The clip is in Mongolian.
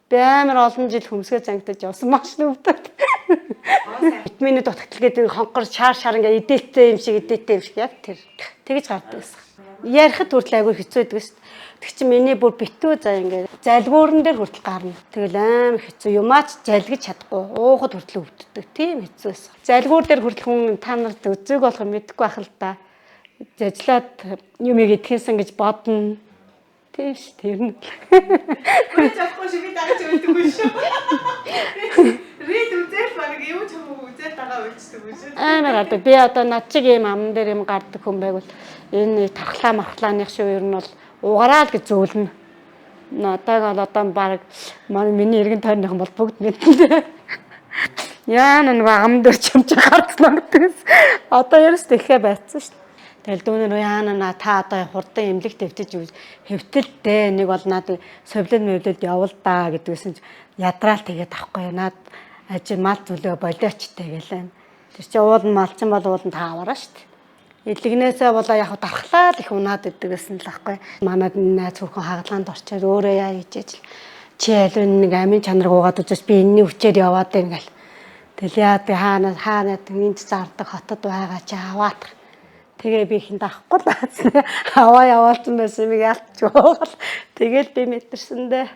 Би амар олон жил хөмсгөө зангидаж явсан машин өвдөд. Витамины дутагдал гэдэг хонгор шар ингээ идэлтэй юм шиг яг тэр тэгж гардаг байсан. Ярихад хүртэл айгүй хэцүү байдаг шүү дээ. Тэг чи миний бүр битүү заа ингээ залгуурн дээр хүртэл гарна. Тэгэл амар хэцүү юмаач залгиж чадахгүй. Уухад хүртэл өвддөг. Тийм хэцүү байсан. Залгуур дээр хүртэл хүн та нарт үзэг болох мэдэхгүй байх л да. Зажлаад юм идэхийнсэн гэж бодно. Тийм ш тэр нь. Үгүй чадахгүй шиг би дагаж үлддэггүй шүү. Рид үзэл баг юу ч юм уу үзэл дагаа үлддэггүй шүү. Амар гадаг. Би одоо над чиг юм амн дээр юм гардаг хүн байгвал энэ тархлааных шүү ер нь бол угараа л гэж зөөлнө. Надад одоо баг миний эргэн тойрныхан бол бүгд мэднэ. Яа нэг амн дээр чимч гарцсан гэдэгс. Одоо ерөөс тэхээ байцсан шүү. Тэгэл дүүнэр яана та одоо хурдан эмнэлэг дэвтэж хэвтэлдээ нэг бол надад совлон мөвлөд явал да гэдгсэн чи ядраал тэгээд авахгүй наад ажи мал зүлөө болиочтой гэлээ. Тэр чи уулын малчин бол уулын таавараа шүү дээ. Илгнээсээ болоо яг дархлаа л их унаад идэг гэсэн л аахгүй. Манад найз хүүхэн хагалгаанд орчоод өөрөө яа хийж чи аль нэг амийн чанар гуугаад үзэж би энэний хүчээр яваад байна гэл. Тэгэл яа би хаана энд зардаг хотод байгаа чи аваад. Тэгээ би ихэнд авахгүй л аваа яваалцсан байсан юм ялч гоол. Тэгэл би мэдэрсэн дээ.